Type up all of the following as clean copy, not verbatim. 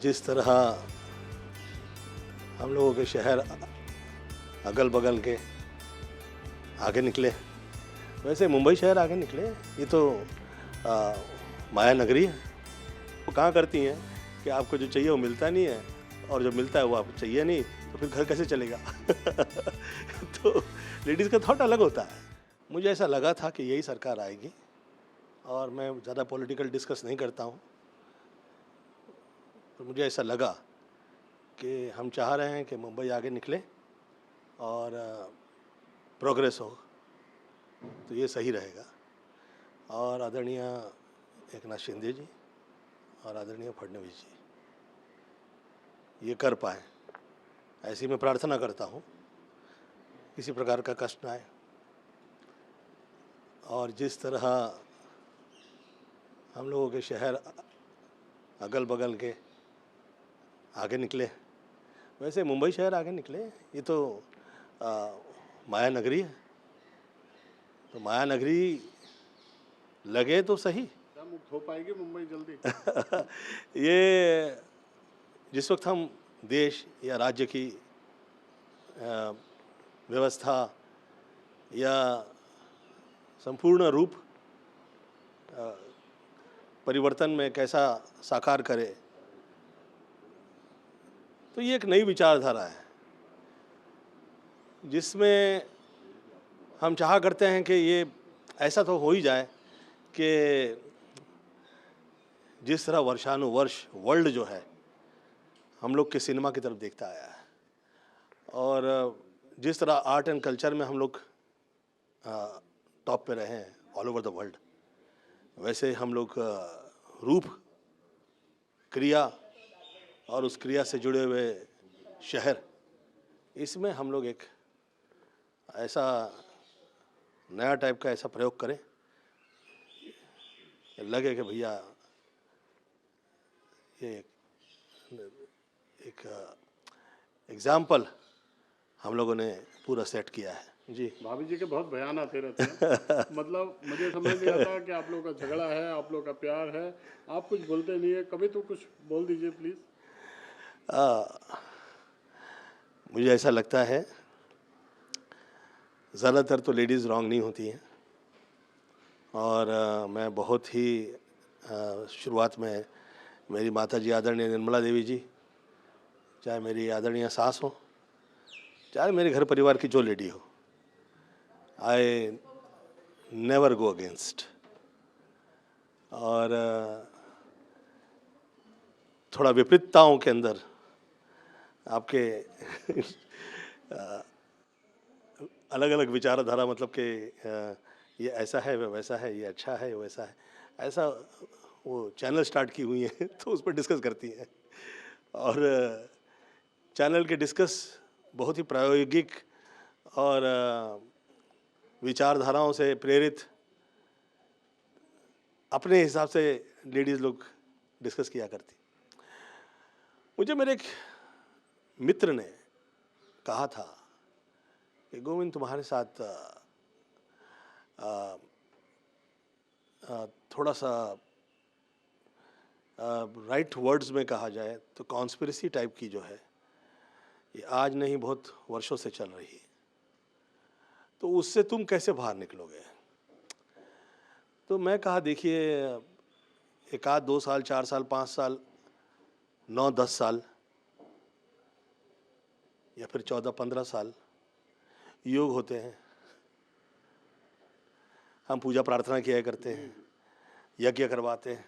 जिस तरह हम लोगों के शहर अगल बगल के आगे निकले, वैसे मुंबई शहर आगे निकले। ये तो माया नगरी है। वो कहाँ करती हैं कि आपको जो चाहिए वो मिलता नहीं है, और जो मिलता है वो आपको चाहिए नहीं, तो फिर घर कैसे चलेगा। तो लेडीज़ का थॉट अलग होता है। मुझे ऐसा लगा था कि यही सरकार आएगी, और मैं ज़्यादा पॉलिटिकल डिस्कस नहीं करता हूँ, तो मुझे ऐसा लगा कि हम चाह रहे हैं कि मुंबई आगे निकले और प्रोग्रेस हो, तो ये सही रहेगा। और आदरणीय एकनाथ शिंदे जी और आदरणीय फडणवीस जी ये कर पाएँ, ऐसी मैं प्रार्थना करता हूँ, किसी प्रकार का कष्ट ना आए। और जिस तरह हम लोगों के शहर अगल बगल के आगे निकले, वैसे मुंबई शहर आगे निकले। ये तो माया नगरी है। तो माया नगरी लगे तो सही। क्या मुक्त हो पाएगी मुंबई जल्दी? ये जिस वक्त हम देश या राज्य की व्यवस्था या संपूर्ण रूप परिवर्तन में कैसा साकार करे, तो ये एक नई विचारधारा है जिसमें हम चाहा करते हैं कि ये ऐसा तो हो ही जाए कि जिस तरह वर्षानुवर्ष वर्ल्ड जो है हम लोग के सिनेमा की तरफ देखता आया है, और जिस तरह आर्ट एंड कल्चर में हम लोग टॉप पे रहे हैं ऑल ओवर द वर्ल्ड, वैसे हम लोग रूप, क्रिया और उस क्रिया से जुड़े हुए शहर, इसमें हम लोग एक ऐसा नया टाइप का ऐसा प्रयोग करें, लगे कि भैया ये एक एग्जाम्पल हम लोगों ने पूरा सेट किया है। जी, भाभी जी के बहुत बयान आते रहते हैं। मतलब मुझे समझ नहीं आता कि आप लोग का झगड़ा है, आप लोग का प्यार है, आप कुछ बोलते नहीं है, कभी तो कुछ बोल दीजिए प्लीज। मुझे ऐसा लगता है ज़्यादातर तो लेडीज़ रॉन्ग नहीं होती हैं, और मैं बहुत ही शुरुआत में मेरी माता जी आदरणीय निर्मला देवी जी, चाहे मेरी आदरणीय सास हो, चाहे मेरे घर परिवार की जो लेडी हो, आई नेवर गो अगेंस्ट। और थोड़ा विपरीतताओं के अंदर आपके अलग अलग विचारधारा, मतलब कि ये ऐसा है, वह वैसा है, ये अच्छा है, ये वैसा है, ऐसा वो चैनल स्टार्ट की हुई हैं। तो उस पर डिस्कस करती हैं, और चैनल के डिस्कस बहुत ही प्रायोगिक और विचारधाराओं से प्रेरित अपने हिसाब से लेडीज़ लोग डिस्कस किया करती। मुझे मेरे एक मित्र ने कहा था कि गोविंद, तुम्हारे साथ थोड़ा सा राइट वर्ड्स में कहा जाए तो कॉन्स्पिरेसी टाइप की जो है, ये आज नहीं बहुत वर्षों से चल रही है, तो उससे तुम कैसे बाहर निकलोगे। तो मैं कहा, देखिए, एक आध 2 साल, 4 साल, 5 साल, 9-10 साल या फिर 14-15 साल योग होते हैं। हम पूजा प्रार्थना किया करते हैं, यज्ञ करवाते हैं,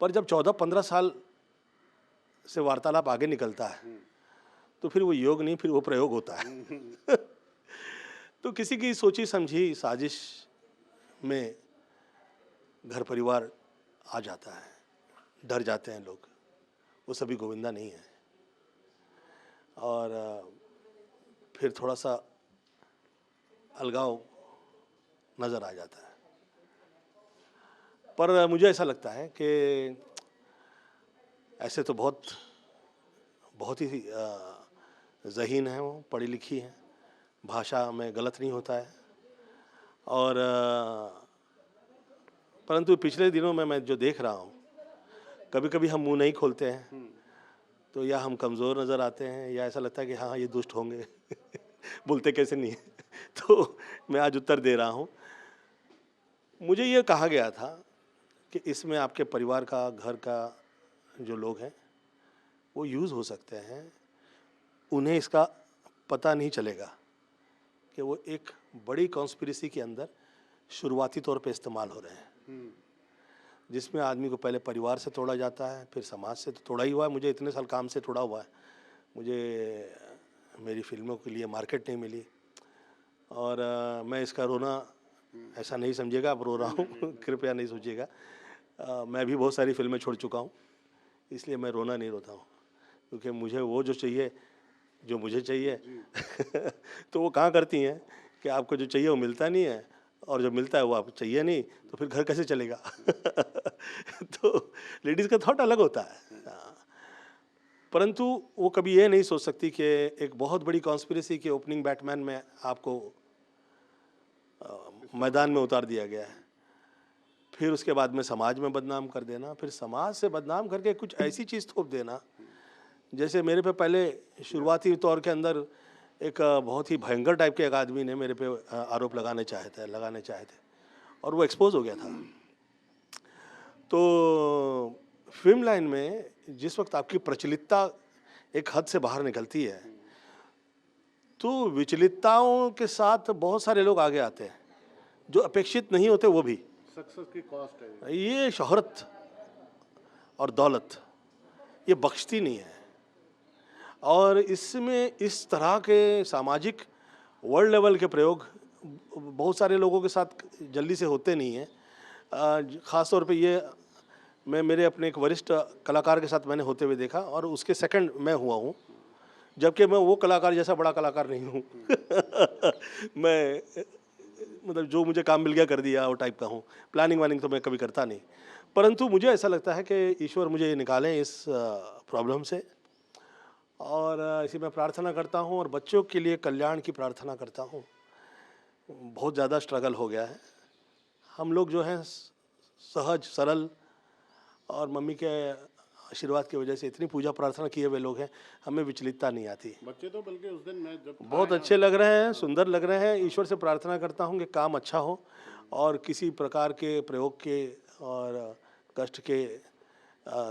पर जब 14-15 साल से वार्तालाप आगे निकलता है तो फिर वो योग नहीं, फिर वो प्रयोग होता है। तो किसी की सोची समझी साजिश में घर परिवार आ जाता है, डर जाते हैं लोग, वो सभी गोविंदा नहीं है, और फिर थोड़ा सा अलगाव नज़र आ जाता है। पर मुझे ऐसा लगता है कि ऐसे तो बहुत ही ज़हीन हैं, वो पढ़ी लिखी हैं, भाषा में गलत नहीं होता है, और परंतु पिछले दिनों में मैं जो देख रहा हूँ कभी कभी हम मुंह नहीं खोलते हैं तो या हम कमज़ोर नज़र आते हैं या ऐसा लगता है कि हाँ ये दुष्ट होंगे बोलते कैसे नहीं है तो मैं आज उत्तर दे रहा हूँ। मुझे ये कहा गया था कि इसमें आपके परिवार का, घर का जो लोग हैं वो यूज़ हो सकते हैं, उन्हें इसका पता नहीं चलेगा कि वो एक बड़ी कॉन्स्पिरेसी के अंदर शुरुआती तौर पे इस्तेमाल हो रहे हैं, जिसमें आदमी को पहले परिवार से तोड़ा जाता है, फिर समाज से तो तोड़ा ही हुआ है। मुझे इतने साल काम से तोड़ा हुआ है, मुझे मेरी फिल्मों के लिए मार्केट नहीं मिली और मैं इसका रोना ऐसा नहीं समझिएगा, आप रो रहा हूँ कृपया नहीं सोचिएगा। मैं भी बहुत सारी फिल्में छोड़ चुका हूँ, इसलिए मैं रोना नहीं रोता हूँ, क्योंकि मुझे वो जो चाहिए, जो मुझे चाहिए तो वो कहाँ करती हैं कि आपको जो चाहिए वो मिलता नहीं है और जो मिलता है वो आपको चाहिए नहीं, तो फिर घर कैसे चलेगा तो लेडीज़ का थॉट अलग होता है। परंतु वो कभी ये नहीं सोच सकती कि एक बहुत बड़ी कॉन्स्पिरेसी के ओपनिंग बैटमैन में आपको मैदान में उतार दिया गया है, फिर उसके बाद में समाज में बदनाम कर देना, फिर समाज से बदनाम करके कुछ ऐसी चीज़ थोप देना। जैसे मेरे पे पहले शुरुआती तौर के अंदर एक बहुत ही भयंकर टाइप के एक आदमी ने मेरे पे आरोप लगाने चाहे थे और वो एक्सपोज हो गया था। तो फिल्म लाइन में जिस वक्त आपकी प्रचलितता एक हद से बाहर निकलती है तो विचलितताओं के साथ बहुत सारे लोग आगे आते हैं जो अपेक्षित नहीं होते, वो भी। सक्सेस की कॉस्ट है ये शोहरत और दौलत ये बख्शती नहीं है और इसमें इस तरह के सामाजिक वर्ल्ड लेवल के प्रयोग बहुत सारे लोगों के साथ जल्दी से होते नहीं हैं। ख़ास तौर पे ये मैं मेरे अपने एक वरिष्ठ कलाकार के साथ मैंने होते हुए देखा और उसके सेकंड मैं हुआ हूँ, जबकि मैं वो कलाकार जैसा बड़ा कलाकार नहीं हूँ मैं मतलब जो मुझे काम मिल गया कर दिया वो टाइप का हूँ, प्लानिंग वानिंग तो मैं कभी करता नहीं। परंतु मुझे ऐसा लगता है कि ईश्वर मुझे निकालें इस प्रॉब्लम से और इसी में प्रार्थना करता हूँ और बच्चों के लिए कल्याण की प्रार्थना करता हूँ। बहुत ज़्यादा स्ट्रगल हो गया है, हम लोग जो हैं सहज सरल और मम्मी के आशीर्वाद की वजह से इतनी पूजा प्रार्थना किए हुए लोग हैं, हमें विचलितता नहीं आती। बच्चे तो बल्कि उस दिन मैं जब बहुत अच्छे लग रहे हैं, सुंदर लग रहे हैं। ईश्वर से प्रार्थना करता हूँ कि काम अच्छा हो और किसी प्रकार के प्रयोग के और कष्ट के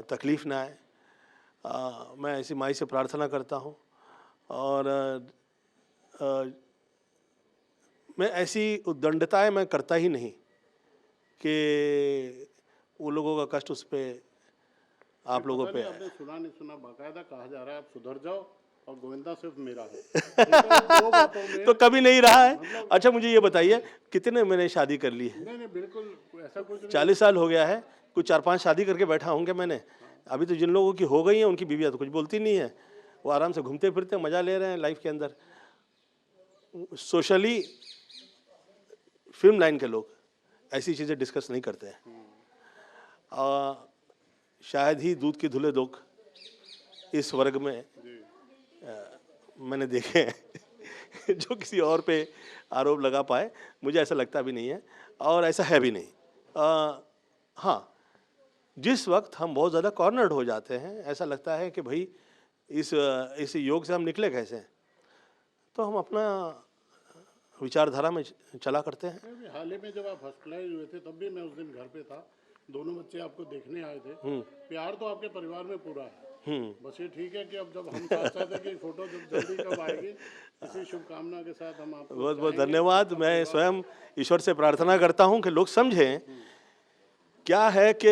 तकलीफ़ ना आए। मैं ऐसी माई से प्रार्थना करता हूँ और मैं ऐसी उद्दंडताएं मैं करता ही नहीं कि वो लोगों का कष्ट उस पर आप लोगों पे आपने सुना नहीं सुना, बाकायदा कहा जा रहा है आप सुधर जाओ और गोविंदा सिर्फ मेरा है दो बातों में तो कभी नहीं रहा है। अच्छा मुझे ये बताइए कितने मैंने शादी कर ली है? नहीं बिल्कुल ऐसा कुछ नहीं। 40 साल हो गया है, कुछ 4-5 शादी करके बैठा हूँ क्या मैंने? अभी तो जिन लोगों की हो गई हैं उनकी बीवियाँ तो कुछ बोलती नहीं है, वो आराम से घूमते फिरते मज़ा ले रहे हैं लाइफ के अंदर। सोशली फिल्म लाइन के लोग ऐसी चीज़ें डिस्कस नहीं करते हैं। शायद ही दूध की धुले दोग इस वर्ग में मैंने देखे हैं जो किसी और पे आरोप लगा पाए, मुझे ऐसा लगता भी नहीं है और ऐसा है भी नहीं। हाँ, जिस वक्त हम बहुत ज़्यादा कॉर्नर्ड हो जाते हैं, ऐसा लगता है कि भाई इस योग से हम निकले कैसे, तो हम अपना विचारधारा में चला करते हैं। हाल ही में जब आप हॉस्पिटलाइज हुए थे तब भी मैं उस दिन घर पे था, दोनों बच्चे आपको देखने आए थे। प्यार तो आपके परिवार में पूरा है, बस ये ठीक है कि अब जब हम साथ साथ है कि फोटो जब जल्दी कब आएगी, इसी शुभकामना के साथ हम आपको बहुत बहुत धन्यवाद। मैं स्वयं ईश्वर से प्रार्थना करता हूँ कि लोग समझें क्या है कि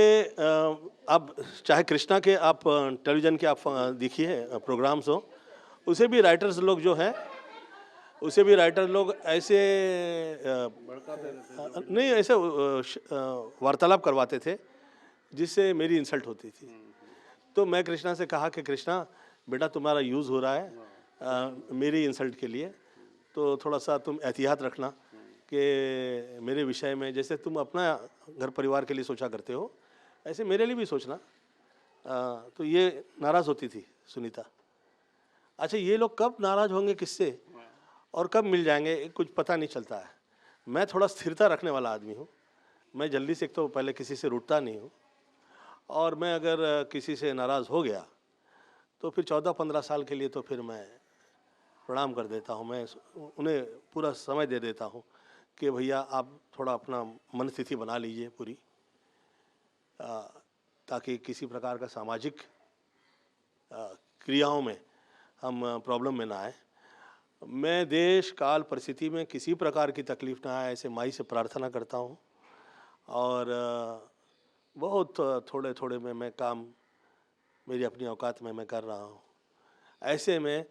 अब चाहे कृष्णा के आप टेलीविज़न के आप देखिए प्रोग्राम्स हो, उसे भी राइटर्स लोग जो हैं उसे भी राइटर लोग ऐसे नहीं ऐसे वार्तालाप करवाते थे जिससे मेरी इंसल्ट होती थी। तो मैं कृष्णा से कहा कि कृष्णा बेटा तुम्हारा यूज़ हो रहा है मेरी इंसल्ट के लिए, तो थोड़ा सा तुम एहतियात रखना कि मेरे विषय में जैसे तुम अपना घर परिवार के लिए सोचा करते हो ऐसे मेरे लिए भी सोचना। तो ये नाराज़ होती थी सुनीता। अच्छा ये लोग कब नाराज़ होंगे किससे और कब मिल जाएंगे कुछ पता नहीं चलता है। मैं थोड़ा स्थिरता रखने वाला आदमी हूँ, मैं जल्दी से एक तो पहले किसी से रूठता नहीं हूँ और मैं अगर किसी से नाराज़ हो गया तो फिर 14-15 साल के लिए तो फिर मैं प्रणाम कर देता हूँ। मैं उन्हें पूरा समय दे देता हूँ कि भैया आप थोड़ा अपना मन स्थिति बना लीजिए पूरी, ताकि किसी प्रकार का सामाजिक क्रियाओं में हम प्रॉब्लम में ना आए। मैं देश काल परिस्थिति में किसी प्रकार की तकलीफ़ ना आए ऐसे माई से प्रार्थना करता हूँ। और बहुत थोड़े थोड़े में मैं काम मेरी अपनी औकात में मैं कर रहा हूँ। ऐसे में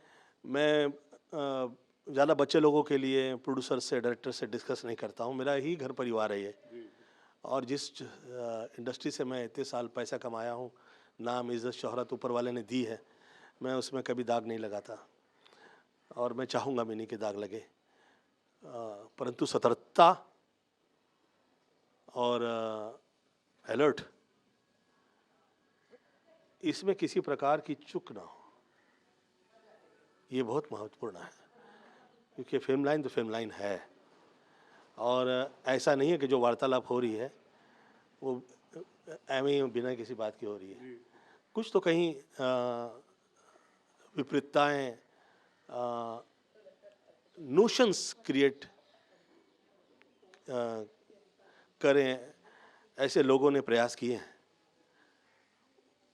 मैं ज़्यादा बच्चे लोगों के लिए प्रोड्यूसर से डायरेक्टर से डिस्कस नहीं करता हूँ। मेरा ही घर परिवार है ये, और जिस इंडस्ट्री से मैं इतने साल पैसा कमाया हूँ, नाम इज़्ज़त शोहरत ऊपर वाले ने दी है, मैं उसमें कभी दाग नहीं लगाता और मैं चाहूँगा भी नहीं कि दाग लगे। परंतु सतर्कता और अलर्ट, इसमें किसी प्रकार की चूक ना हो, ये बहुत महत्वपूर्ण है। क्योंकि फिल्म लाइन तो फिल्म लाइन है, और ऐसा नहीं है कि जो वार्तालाप हो रही है वो एवं ही बिना किसी बात की हो रही है। कुछ तो कहीं विपरीतताएं, नोशंस क्रिएट करें, ऐसे लोगों ने प्रयास किए हैं।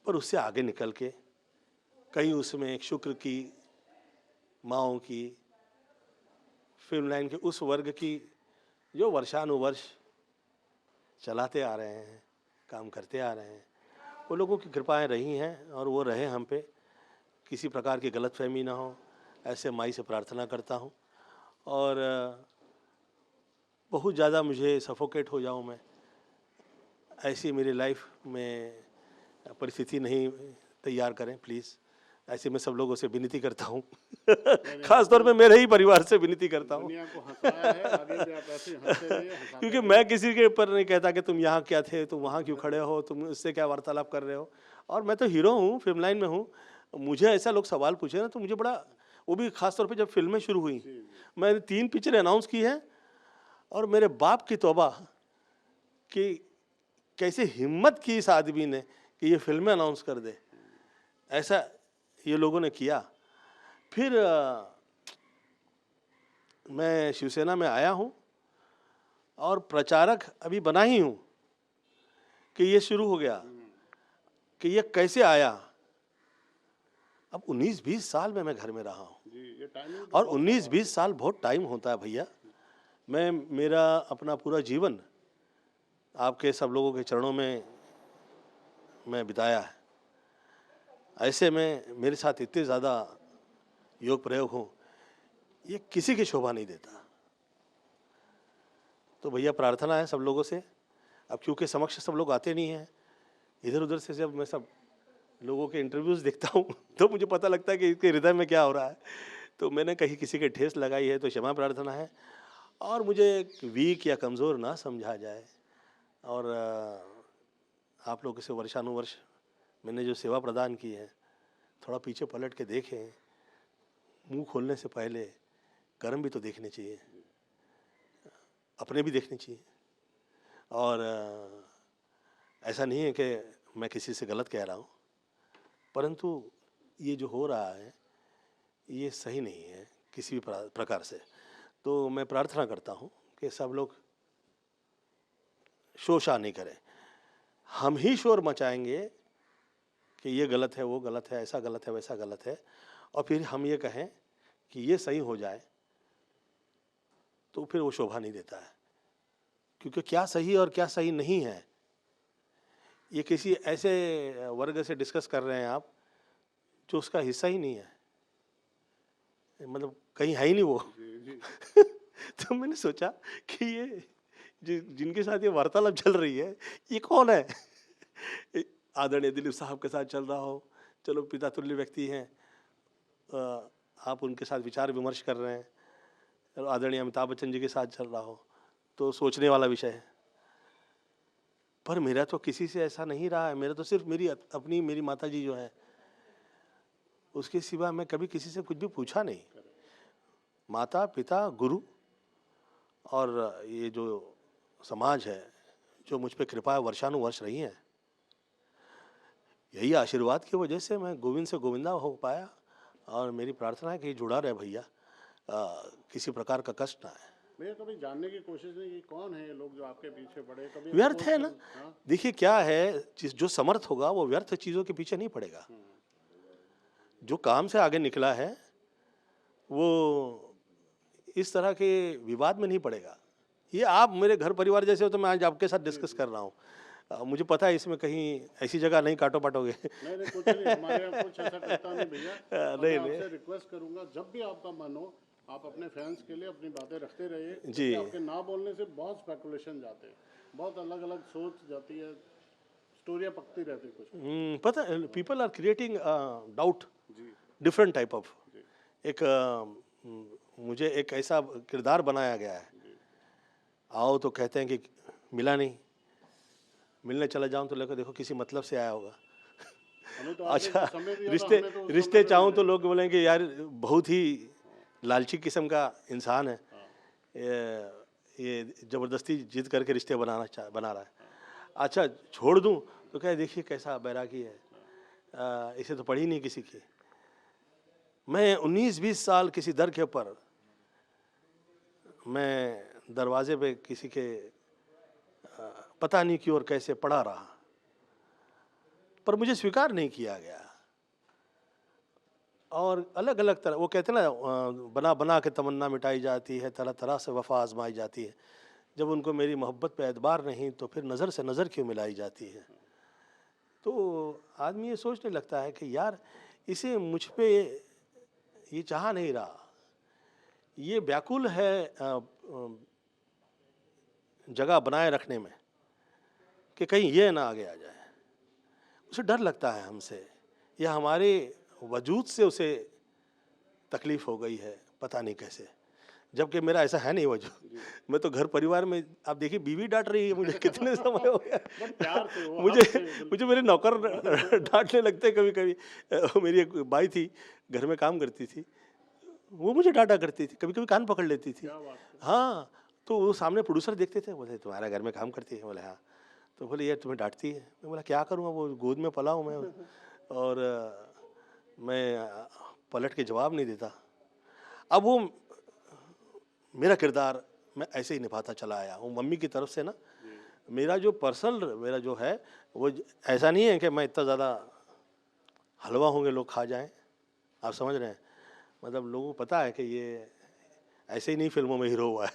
पर उससे आगे निकल के कहीं उसमें एक शुक्र की, माओं की, फिल्म लाइन के उस वर्ग की जो वर्षानुवर्ष चलाते आ रहे हैं, काम करते आ रहे हैं, वो लोगों की कृपाएं रही हैं और वो रहे हम पे। किसी प्रकार की गलतफहमी ना हो, ऐसे माई से प्रार्थना करता हूँ। और बहुत ज़्यादा मुझे सफोकेट हो जाऊँ मैं, ऐसी मेरी लाइफ में परिस्थिति नहीं तैयार करें प्लीज़। ऐसे मैं सब लोगों से विनती करता हूँ खास तौर पे मेरे ही परिवार से विनती करता हूँ दुनिया को हंसाया है, आगे भी आप ऐसे ही हंसते रहिए, हंसाते क्योंकि मैं किसी के ऊपर नहीं कहता कि तुम यहाँ क्या थे, तुम वहाँ क्यों खड़े हो, तुम इससे क्या वार्तालाप कर रहे हो। और मैं तो हीरो हूँ, फिल्म लाइन में हूँ। मुझे ऐसा लोग सवाल पूछे ना तो मुझे बड़ा, वो भी खास तौर पे जब फिल्में शुरू हुई, मैंने 3 पिक्चरें अनाउंस की हैं और मेरे बाप की तौबा कि कैसे हिम्मत की इस आदमी ने कि ये फिल्में अनाउंस कर दे, ऐसा ये लोगों ने किया। फिर मैं शिवसेना में आया हूँ और प्रचारक अभी बना ही हूँ कि ये शुरू हो गया कि ये कैसे आया। अब 19-20 साल में मैं घर में रहा हूँ, जी, ये टाइमिंग और 19-20 साल बहुत टाइम होता है भैया। मैं मेरा अपना पूरा जीवन आपके सब लोगों के चरणों में मैं बिताया है। ऐसे में मेरे साथ इतने ज़्यादा योग प्रयोग हों, ये किसी की शोभा नहीं देता। तो भैया प्रार्थना है सब लोगों से। अब क्योंकि समक्ष सब लोग आते नहीं हैं, इधर उधर से जब मैं सब लोगों के इंटरव्यूज़ देखता हूँ तो मुझे पता लगता है कि इसके हृदय में क्या हो रहा है। तो मैंने कहीं किसी के ठेस लगाई है तो क्षमा प्रार्थना है, और मुझे वीक या कमज़ोर ना समझा जाए। और आप लोगों से वर्षानुवर्ष मैंने जो सेवा प्रदान की है, थोड़ा पीछे पलट के देखें। मुंह खोलने से पहले कर्म भी तो देखने चाहिए, अपने भी देखने चाहिए। और ऐसा नहीं है कि मैं किसी से गलत कह रहा हूँ, परंतु ये जो हो रहा है ये सही नहीं है किसी भी प्रकार से। तो मैं प्रार्थना करता हूँ कि सब लोग शोषा नहीं करें। हम ही शोर मचाएंगे कि ये गलत है, वो गलत है, ऐसा गलत है, वैसा गलत है, और फिर हम ये कहें कि ये सही हो जाए, तो फिर वो शोभा नहीं देता है। क्योंकि क्या सही और क्या सही नहीं है, ये किसी ऐसे वर्ग से डिस्कस कर रहे हैं आप जो उसका हिस्सा ही नहीं है, मतलब कहीं है ही नहीं वो तो मैंने सोचा कि ये जिनके साथ ये वार्तालाप चल रही है ये कौन है आदरणीय दिलीप साहब के साथ चल रहा हो, चलो पिता तुल्य व्यक्ति हैं, आप उनके साथ विचार विमर्श कर रहे हैं। चलो आदरणीय अमिताभ बच्चन जी के साथ चल रहा हो तो सोचने वाला विषय है। पर मेरा तो किसी से ऐसा नहीं रहा है। मेरा तो सिर्फ मेरी माता जी जो है, उसके सिवा मैं कभी किसी से कुछ भी पूछा नहीं। माता पिता गुरु और ये जो समाज है जो मुझ पे कृपा वर्षानुवर्ष रही है, यही आशीर्वाद की वजह से मैं गोविंद से गोविंदा हो पाया। और मेरी प्रार्थना है कि जुड़ा रहे भैया, किसी प्रकार का कष्ट ना आए। भैया कभी जानने की कोशिश नहीं की कौन है ये लोग जो आपके पीछे पड़े, कभी व्यर्थ expose है ना। हाँ। देखिए क्या है, जो समर्थ होगा वो व्यर्थ चीज़ों के पीछे नहीं पड़ेगा। जो काम से आगे निकला है वो इस तरह के विवाद में नहीं पड़ेगा। ये आप मेरे घर परिवार जैसे हो तो मैं आज आपके साथ डिस्कस कर रहा हूँ। मुझे पता है इसमें कहीं ऐसी जगह नहीं काटो पाटोगे। नहीं नहीं कुछ नहीं, हमारे यहाँ कुछ ऐसा करता नहीं भैया। और मैं नहीं नहीं आपसे रिक्वेस्ट करूंगा जब भी आपका मन हो आप अपने फैंस के लिए अपनी बातें रखते रहिए, जी। क्योंकि आपके ना बोलने से बहुत स्पेकुलेशन जाते हैं, बहुत अलग अलग सोच जाती है, स्टोरियाँ पकती रहती कुछ। पता है पीपल आर क्रिएटिंग डाउट जी डिफरेंट टाइप ऑफ। जी एक मुझे एक ऐसा किरदार बनाया गया है, आओ तो कहते हैं कि मिला नहीं, मिलने चला जाऊं तो लेकर देखो किसी मतलब से आया होगा। हमें तो आपने अच्छा, जो समय दिया था रिश्ते हमें तो उस रिश्ते समय पे चाहूँ तो मिले। लोग बोलेंगे यार बहुत ही लालची किस्म का इंसान है, हाँ, ये ज़बरदस्ती जिद करके रिश्ते बना रहा है। अच्छा छोड़ दूं तो क्या देखिए कैसा बैरागी है, इसे तो पड़ी नहीं किसी की। मैं 19-20 साल किसी दर के ऊपर, मैं दरवाजे पे किसी के पता नहीं क्यों और कैसे पड़ा रहा, पर मुझे स्वीकार नहीं किया गया। और अलग अलग तरह वो कहते हैं ना, बना बना के तमन्ना मिटाई जाती है, तरह तरह से वफा आजमाई जाती है। जब उनको मेरी मोहब्बत पे एतबार नहीं तो फिर नज़र से नज़र क्यों मिलाई जाती है। तो आदमी ये सोचने लगता है कि यार इसे मुझ पे ये चाह नहीं रहा, ये व्याकुल है जगह बनाए रखने में कि कहीं ये ना आगे आ जाए। उसे डर लगता है हमसे, या हमारे वजूद से उसे तकलीफ़ हो गई है, पता नहीं कैसे। जबकि मेरा ऐसा है नहीं वजूद। मैं तो घर परिवार में, आप देखिए बीवी डांट रही है मुझे कितने समय हो गया। बट प्यार से वो मुझे हक से मुझे मेरे नौकर डांटने लगते हैं कभी कभी। मेरी एक बाई थी, घर में काम करती थी, वो मुझे डांटा करती थी, कभी कभी कान पकड़ लेती थी। क्या बात है। हाँ, तो वो सामने प्रोड्यूसर देखते थे, बोले तुम्हारा घर में काम करती है, बोले हाँ। तो बोले यार तुम्हें डांटती है। मैं बोला क्या करूँगा, वो गोद में पला हूँ मैं, और मैं पलट के जवाब नहीं देता। अब वो मेरा किरदार मैं ऐसे ही निभाता चला आया हूँ मम्मी की तरफ से ना। मेरा जो पर्सनल मेरा जो है वो ऐसा नहीं है कि मैं इतना ज़्यादा हलवा होंगे लोग खा जाएं, आप समझ रहे हैं। मतलब लोगों को पता है कि ये ऐसे ही नहीं फिल्मों में हीरो हुआ है।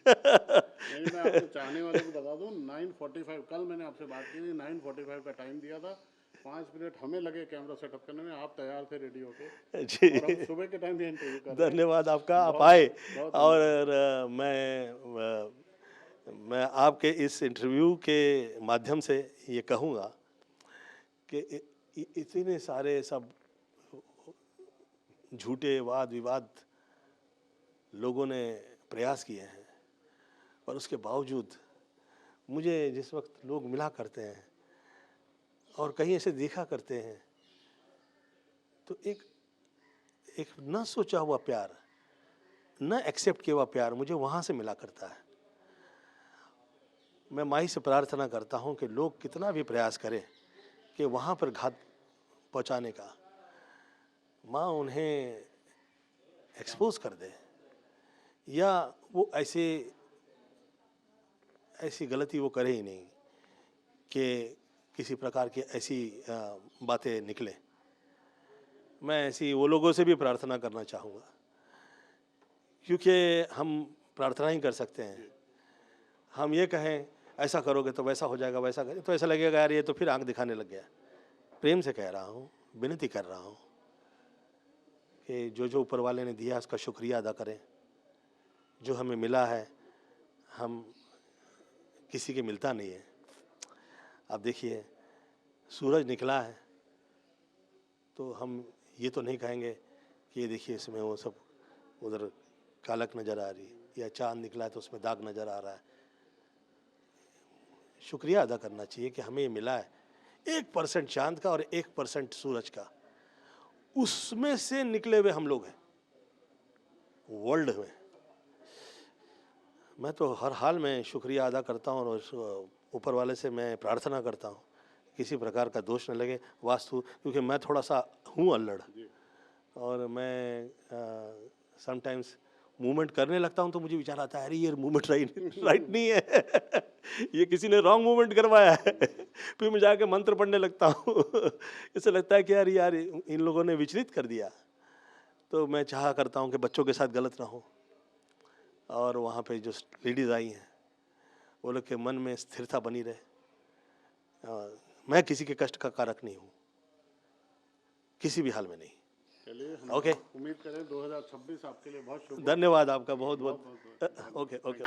नहीं मैं आपको चाहने वाले को बता दूं 9:45 कल मैंने आपसे बात की थी, 9:45 का टाइम दिया था, 5 मिनट हमें लगे कैमरा सेटअप करने में, आप तैयार थे रेडी होके, जी और हम सुबह के टाइम भी इंटरव्यू कर रहे हैं। धन्यवाद आपका, आप बहुत आए। बहुत और मैं आपके इस इंटरव्यू के माध्यम से ये कहूँगा कि इतने सारे सब झूठे वाद विवाद लोगों ने प्रयास किए हैं, पर उसके बावजूद मुझे जिस वक्त लोग मिला करते हैं और कहीं ऐसे देखा करते हैं तो एक एक न सोचा हुआ प्यार, न एक्सेप्ट किया हुआ प्यार मुझे वहाँ से मिला करता है। मैं माई से प्रार्थना करता हूँ कि लोग कितना भी प्रयास करें कि वहाँ पर घात पहुँचाने का, माँ उन्हें एक्सपोज कर दे, या वो ऐसी गलती वो करे ही नहीं कि किसी प्रकार की ऐसी बातें निकले। मैं ऐसी वो लोगों से भी प्रार्थना करना चाहूँगा, क्योंकि हम प्रार्थना ही कर सकते हैं। हम ये कहें ऐसा करोगे तो वैसा हो जाएगा, वैसा करें तो ऐसा लगेगा यार ये तो फिर आंख दिखाने लग गया। प्रेम से कह रहा हूँ, विनती कर रहा हूँ कि जो जो ऊपर वाले ने दिया उसका शुक्रिया अदा करें। जो हमें मिला है हम किसी के मिलता नहीं है। अब देखिए सूरज निकला है तो हम ये तो नहीं कहेंगे कि ये देखिए इसमें वो सब उधर कालक नज़र आ रही है, या चाँद निकला है तो उसमें दाग नज़र आ रहा है। शुक्रिया अदा करना चाहिए कि हमें ये मिला है, 1% चाँद का और 1% सूरज का, उसमें से निकले हुए हम लोग हैं वर्ल्ड में। मैं तो हर हाल में शुक्रिया अदा करता हूँ और ऊपर वाले से मैं प्रार्थना करता हूँ किसी प्रकार का दोष न लगे वास्तु, क्योंकि मैं थोड़ा सा हूँ अल्लड़, और मैं समटाइम्स मूवमेंट करने लगता हूँ तो मुझे विचार आता है अरे ये मूवमेंट राइट नहीं है ये किसी ने रॉन्ग मूवमेंट करवाया है फिर मैं जाके मंत्र पढ़ने लगता हूँ इससे लगता है कि यार इन लोगों ने विचलित कर दिया। तो मैं चाहा करता हूँ कि बच्चों के साथ गलत ना हो, और वहाँ पे जो लेडीज़ आई हैं वो लोग के मन में स्थिरता बनी रहे। मैं किसी के कष्ट का कारक नहीं हूँ, किसी भी हाल में नहीं। चलिए हम ओके, उम्मीद करें 2026 आपके लिए बहुत शुभ। धन्यवाद आपका बहुत बहुत। Okay okay.